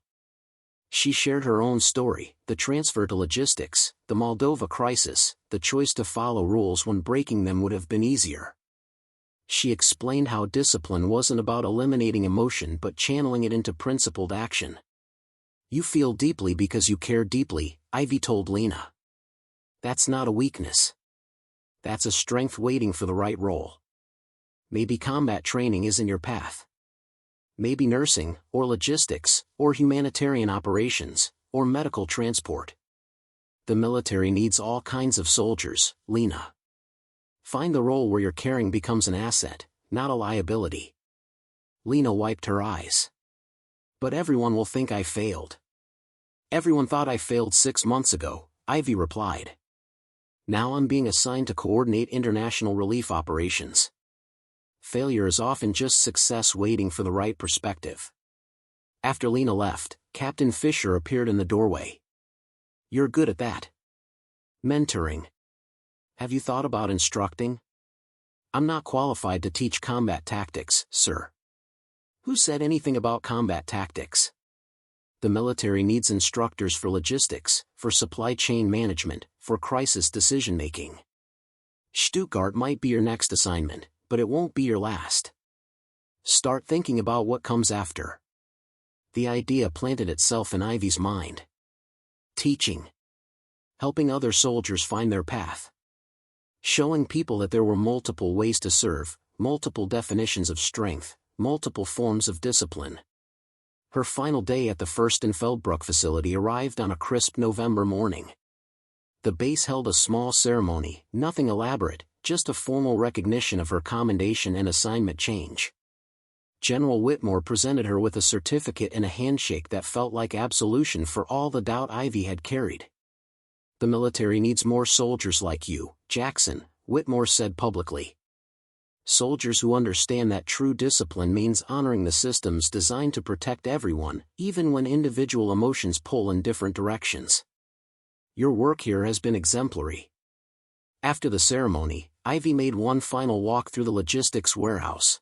She shared her own story, the transfer to logistics, the Moldova crisis, the choice to follow rules when breaking them would have been easier. She explained how discipline wasn't about eliminating emotion but channeling it into principled action. You feel deeply because you care deeply, Ivy told Lena. That's not a weakness. That's a strength waiting for the right role. Maybe combat training isn't your path. Maybe nursing, or logistics, or humanitarian operations, or medical transport. The military needs all kinds of soldiers, Lena. Find the role where your caring becomes an asset, not a liability. Lena wiped her eyes. But everyone will think I failed. Everyone thought I failed 6 months ago, Ivy replied. Now I'm being assigned to coordinate international relief operations. Failure is often just success waiting for the right perspective. After Lena left, Captain Fisher appeared in the doorway. You're good at that. Mentoring. Have you thought about instructing? I'm not qualified to teach combat tactics, sir. Who said anything about combat tactics? The military needs instructors for logistics, for supply chain management, for crisis decision-making. Stuttgart might be your next assignment, but it won't be your last. Start thinking about what comes after. The idea planted itself in Ivy's mind. Teaching. Helping other soldiers find their path. Showing people that there were multiple ways to serve, multiple definitions of strength, multiple forms of discipline. Her final day at the Fürstenfeldbruck facility arrived on a crisp November morning. The base held a small ceremony, nothing elaborate, just a formal recognition of her commendation and assignment change. General Whitmore presented her with a certificate and a handshake that felt like absolution for all the doubt Ivy had carried. The military needs more soldiers like you, Jackson, Whitmore said publicly. Soldiers who understand that true discipline means honoring the systems designed to protect everyone, even when individual emotions pull in different directions. Your work here has been exemplary. After the ceremony, Ivy made one final walk through the logistics warehouse.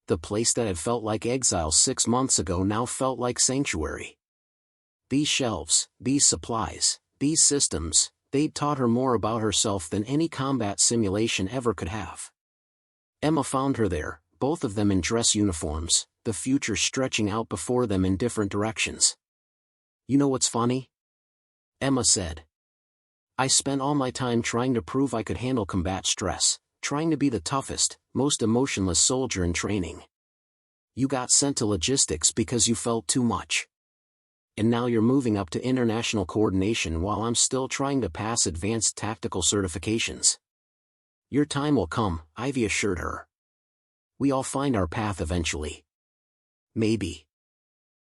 The place that had felt like exile 6 months ago now felt like sanctuary. These shelves, these supplies, these systems, they'd taught her more about herself than any combat simulation ever could have. Emma found her there, both of them in dress uniforms, the future stretching out before them in different directions. You know what's funny? Emma said. I spent all my time trying to prove I could handle combat stress, trying to be the toughest, most emotionless soldier in training. You got sent to logistics because you felt too much. And now you're moving up to international coordination while I'm still trying to pass advanced tactical certifications. Your time will come, Ivy assured her. We all find our path eventually. Maybe.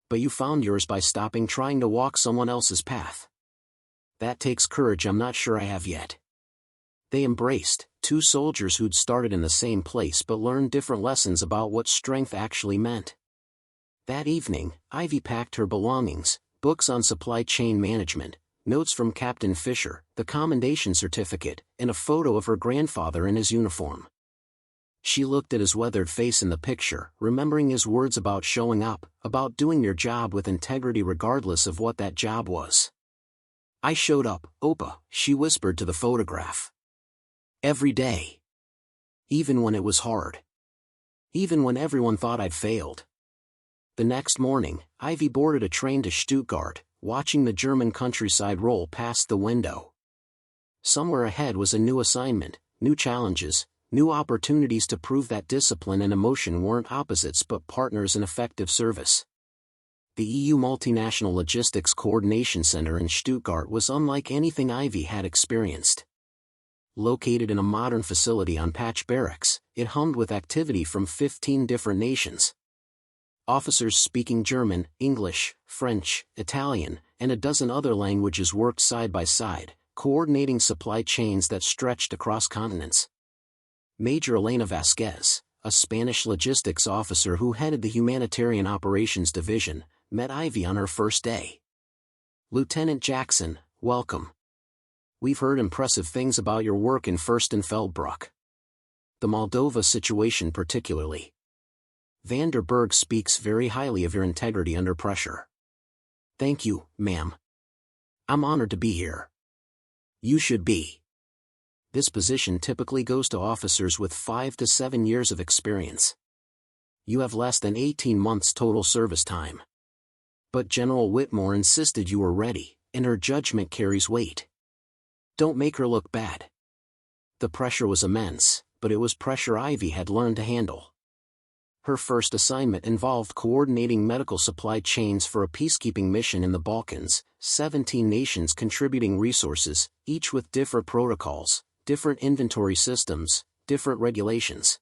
But you found yours by stopping trying to walk someone else's path. That takes courage I'm not sure I have yet. They embraced, two soldiers who'd started in the same place but learned different lessons about what strength actually meant. That evening, Ivy packed her belongings, books on supply chain management, notes from Captain Fisher, the commendation certificate, and a photo of her grandfather in his uniform. She looked at his weathered face in the picture, remembering his words about showing up, about doing your job with integrity regardless of what that job was. I showed up, Opa, she whispered to the photograph. Every day. Even when it was hard. Even when everyone thought I'd failed. The next morning, Ivy boarded a train to Stuttgart, watching the German countryside roll past the window. Somewhere ahead was a new assignment, new challenges, new opportunities to prove that discipline and emotion weren't opposites but partners in effective service. The EU Multinational Logistics Coordination Center in Stuttgart was unlike anything Ivy had experienced. Located in a modern facility on patch barracks, it hummed with activity from 15 different nations. Officers speaking German, English, French, Italian, and a dozen other languages worked side by side, coordinating supply chains that stretched across continents. Major Elena Vasquez, a Spanish logistics officer who headed the Humanitarian Operations Division, met Ivy on her first day. "Lieutenant Jackson, welcome. We've heard impressive things about your work in Fürstenfeldbruck. The Moldova situation particularly. Vanderberg speaks very highly of your integrity under pressure." "Thank you, ma'am. I'm honored to be here." "You should be. This position typically goes to officers with 5 to 7 years of experience. You have less than 18 months total service time. But General Whitmore insisted you were ready, and her judgment carries weight. Don't make her look bad." The pressure was immense, but it was pressure Ivy had learned to handle. Her first assignment involved coordinating medical supply chains for a peacekeeping mission in the Balkans, 17 nations contributing resources, each with different protocols, different inventory systems, different regulations.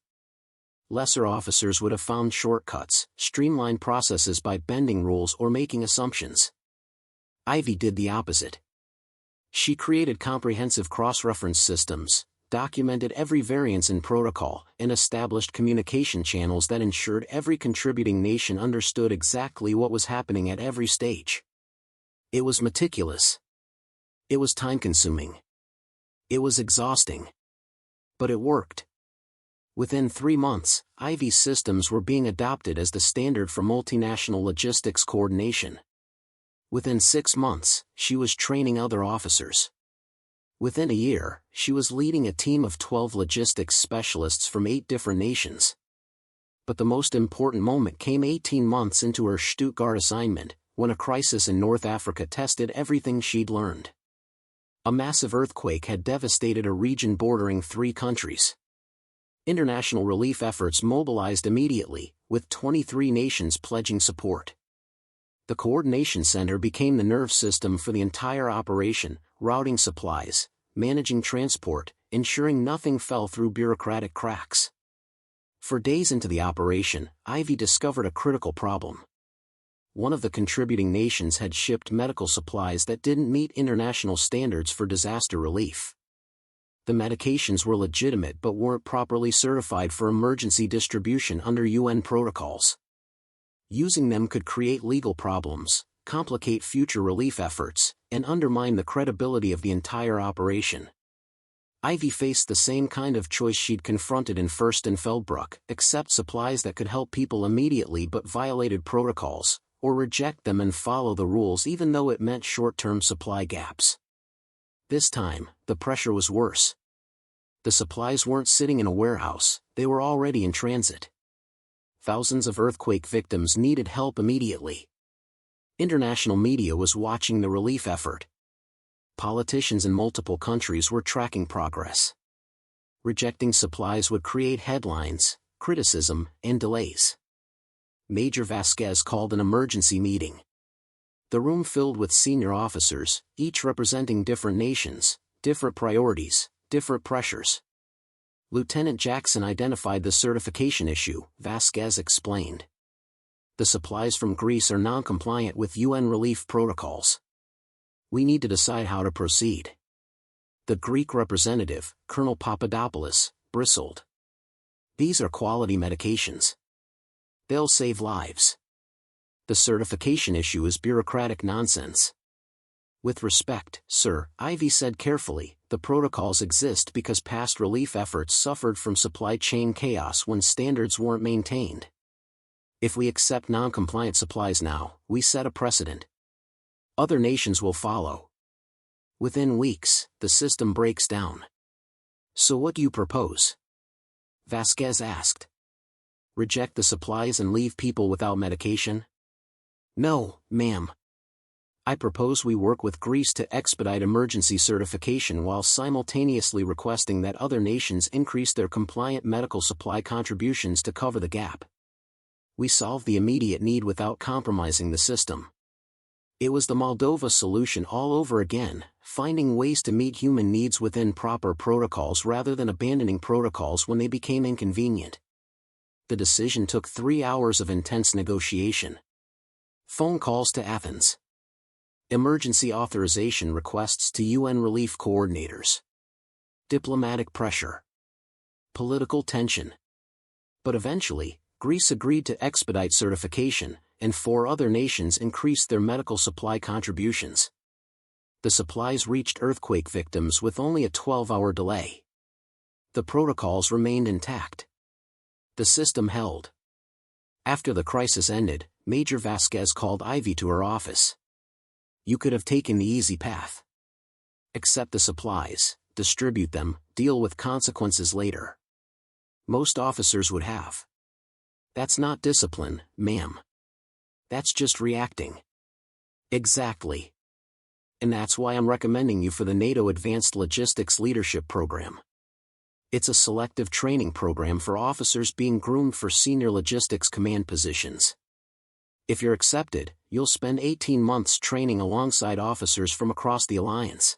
Lesser officers would have found shortcuts, streamlined processes by bending rules or making assumptions. Ivy did the opposite. She created comprehensive cross-reference systems, documented every variance in protocol, and established communication channels that ensured every contributing nation understood exactly what was happening at every stage. It was meticulous. It was time-consuming. It was exhausting. But it worked. Within 3 months, Ivy's systems were being adopted as the standard for multinational logistics coordination. Within 6 months, she was training other officers. Within a year, she was leading a team of 12 logistics specialists from 8 different nations. But the most important moment came 18 months into her Stuttgart assignment, when a crisis in North Africa tested everything she'd learned. A massive earthquake had devastated a region bordering 3 countries. International relief efforts mobilized immediately, with 23 nations pledging support. The Coordination Center became the nerve system for the entire operation, routing supplies, managing transport, ensuring nothing fell through bureaucratic cracks. For days into the operation, Ivy discovered a critical problem. One of the contributing nations had shipped medical supplies that didn't meet international standards for disaster relief. The medications were legitimate but weren't properly certified for emergency distribution under UN protocols. Using them could create legal problems, complicate future relief efforts, and undermine the credibility of the entire operation. Ivy faced the same kind of choice she'd confronted in Fürstenfeldbruck: accept supplies that could help people immediately but violated protocols, or reject them and follow the rules even though it meant short-term supply gaps. This time, the pressure was worse. The supplies weren't sitting in a warehouse, they were already in transit. Thousands of earthquake victims needed help immediately. International media was watching the relief effort. Politicians in multiple countries were tracking progress. Rejecting supplies would create headlines, criticism, and delays. Major Vasquez called an emergency meeting. The room filled with senior officers, each representing different nations, different priorities, different pressures. Lieutenant Jackson identified the certification issue, Vasquez explained. The supplies from Greece are non-compliant with UN relief protocols. We need to decide how to proceed. The Greek representative, Colonel Papadopoulos, bristled. These are quality medications. They'll save lives. The certification issue is bureaucratic nonsense. With respect, sir, Ivy said carefully, the protocols exist because past relief efforts suffered from supply chain chaos when standards weren't maintained. If we accept non-compliant supplies now, we set a precedent. Other nations will follow. Within weeks, the system breaks down. So what do you propose? Vasquez asked. Reject the supplies and leave people without medication? No, ma'am. I propose we work with Greece to expedite emergency certification while simultaneously requesting that other nations increase their compliant medical supply contributions to cover the gap. We solve the immediate need without compromising the system. It was the Moldova solution all over again, finding ways to meet human needs within proper protocols rather than abandoning protocols when they became inconvenient. The decision took 3 hours of intense negotiation. Phone calls to Athens. Emergency authorization requests to UN relief coordinators. Diplomatic pressure. Political tension. But eventually, Greece agreed to expedite certification, and 4 other nations increased their medical supply contributions. The supplies reached earthquake victims with only a 12-hour delay. The protocols remained intact. The system held. After the crisis ended, Major Vasquez called Ivy to her office. You could have taken the easy path. Accept the supplies, distribute them, deal with consequences later. Most officers would have. That's not discipline, ma'am. That's just reacting. Exactly. And that's why I'm recommending you for the NATO Advanced Logistics Leadership Program. It's a selective training program for officers being groomed for senior logistics command positions. If you're accepted, you'll spend 18 months training alongside officers from across the alliance.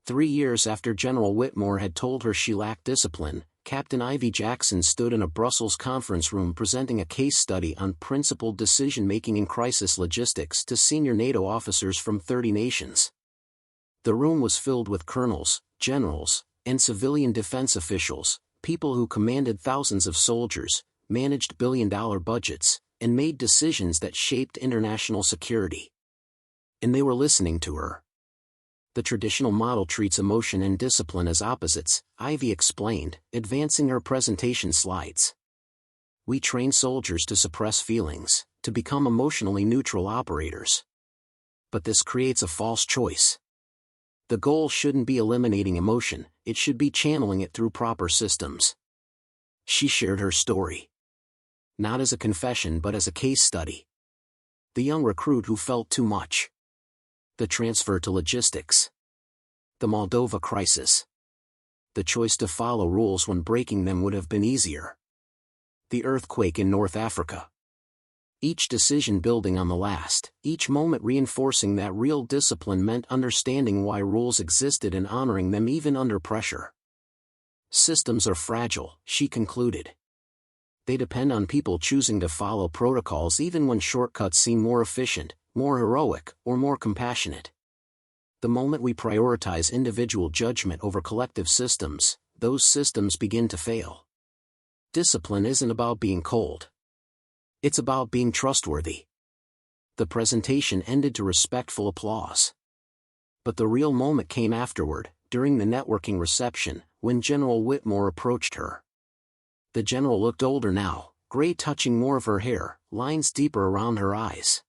3 years after General Whitmore had told her she lacked discipline, Captain Ivy Jackson stood in a Brussels conference room presenting a case study on principled decision-making in crisis logistics to senior NATO officers from 30 nations. The room was filled with colonels, generals, and civilian defense officials, people who commanded thousands of soldiers, managed billion-dollar budgets, and made decisions that shaped international security. And they were listening to her. The traditional model treats emotion and discipline as opposites, Ivy explained, advancing her presentation slides. We train soldiers to suppress feelings, to become emotionally neutral operators. But this creates a false choice. The goal shouldn't be eliminating emotion, it should be channeling it through proper systems. She shared her story. Not as a confession but as a case study. The young recruit who felt too much. The transfer to logistics. The Moldova crisis. The choice to follow rules when breaking them would have been easier. The earthquake in North Africa. Each decision building on the last, each moment reinforcing that real discipline meant understanding why rules existed and honoring them even under pressure. Systems are fragile, she concluded. They depend on people choosing to follow protocols even when shortcuts seem more efficient, more heroic, or more compassionate. The moment we prioritize individual judgment over collective systems, those systems begin to fail. Discipline isn't about being cold. It's about being trustworthy. The presentation ended to respectful applause. But the real moment came afterward, during the networking reception, when General Whitmore approached her. The general looked older now, gray touching more of her hair, lines deeper around her eyes.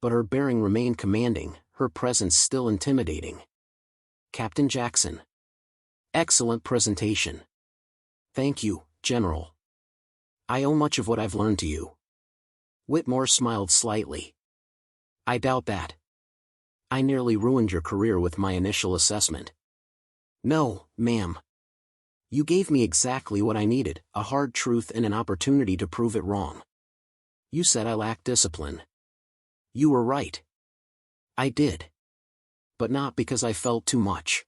But her bearing remained commanding, her presence still intimidating. Captain Jackson. Excellent presentation. Thank you, General. I owe much of what I've learned to you. Whitmore smiled slightly. I doubt that. I nearly ruined your career with my initial assessment. No, ma'am. You gave me exactly what I needed, a hard truth and an opportunity to prove it wrong. You said I lacked discipline. You were right. I did. But not because I felt too much.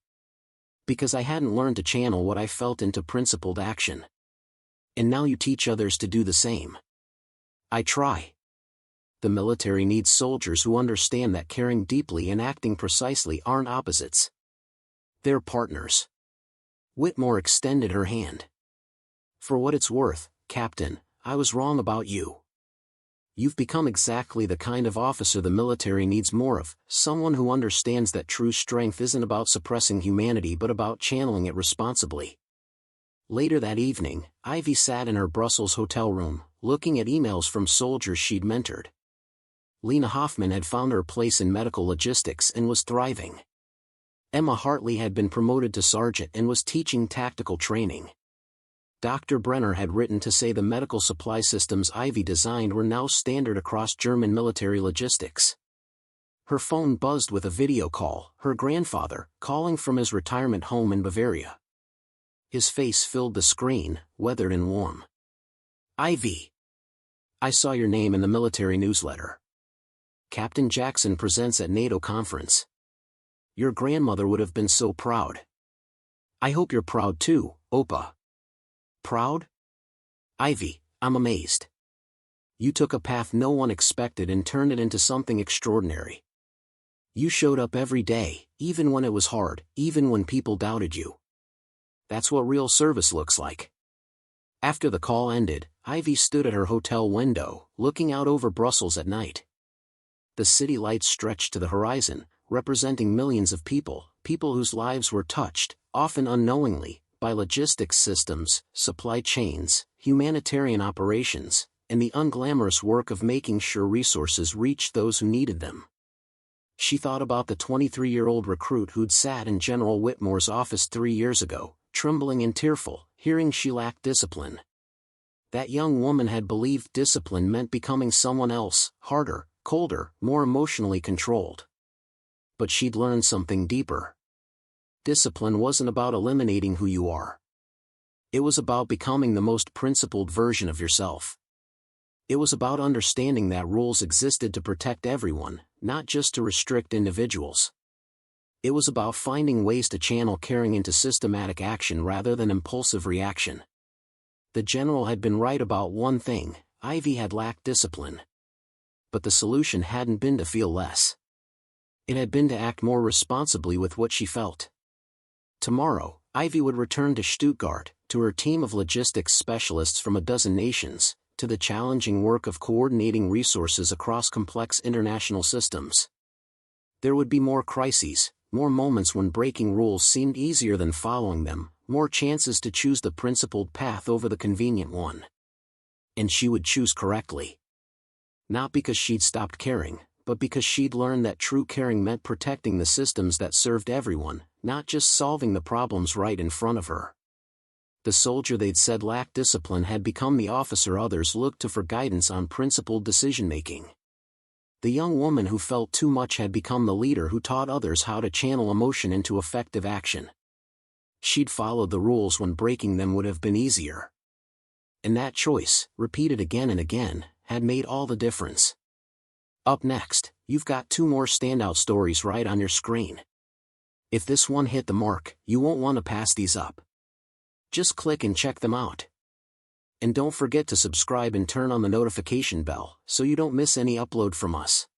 Because I hadn't learned to channel what I felt into principled action. And now you teach others to do the same. I try. The military needs soldiers who understand that caring deeply and acting precisely aren't opposites. They're partners. Whitmore extended her hand. For what it's worth, Captain, I was wrong about you. You've become exactly the kind of officer the military needs more of, someone who understands that true strength isn't about suppressing humanity but about channeling it responsibly. Later that evening, Ivy sat in her Brussels hotel room, looking at emails from soldiers she'd mentored. Lena Hoffman had found her place in medical logistics and was thriving. Emma Hartley had been promoted to sergeant and was teaching tactical training. Dr. Brenner had written to say the medical supply systems Ivy designed were now standard across German military logistics. Her phone buzzed with a video call, her grandfather, calling from his retirement home in Bavaria. His face filled the screen, weathered and warm. Ivy. I saw your name in the military newsletter. Captain Jackson presents at NATO conference. Your grandmother would have been so proud. I hope you're proud too, Opa. Proud? Ivy, I'm amazed. You took a path no one expected and turned it into something extraordinary. You showed up every day, even when it was hard, even when people doubted you. That's what real service looks like. After the call ended, Ivy stood at her hotel window, looking out over Brussels at night. The city lights stretched to the horizon, representing millions of people whose lives were touched, often unknowingly, by logistics systems, supply chains, humanitarian operations, and the unglamorous work of making sure resources reached those who needed them. She thought about the 23-year-old recruit who'd sat in General Whitmore's office 3 years ago, trembling and tearful, hearing she lacked discipline. That young woman had believed discipline meant becoming someone else, harder, colder, more emotionally controlled. But she'd learned something deeper. Discipline wasn't about eliminating who you are. It was about becoming the most principled version of yourself. It was about understanding that rules existed to protect everyone, not just to restrict individuals. It was about finding ways to channel caring into systematic action rather than impulsive reaction. The general had been right about one thing: Ivy had lacked discipline. But the solution hadn't been to feel less. It had been to act more responsibly with what she felt. Tomorrow, Ivy would return to Stuttgart, to her team of logistics specialists from a dozen nations, to the challenging work of coordinating resources across complex international systems. There would be more crises, more moments when breaking rules seemed easier than following them, more chances to choose the principled path over the convenient one. And she would choose correctly. Not because she'd stopped caring, but because she'd learned that true caring meant protecting the systems that served everyone, not just solving the problems right in front of her. The soldier they'd said lacked discipline had become the officer others looked to for guidance on principled decision-making. The young woman who felt too much had become the leader who taught others how to channel emotion into effective action. She'd followed the rules when breaking them would have been easier. And that choice, repeated again and again, had made all the difference. Up next, you've got 2 more standout stories right on your screen. If this one hit the mark, you won't want to pass these up. Just click and check them out. And don't forget to subscribe and turn on the notification bell so you don't miss any upload from us.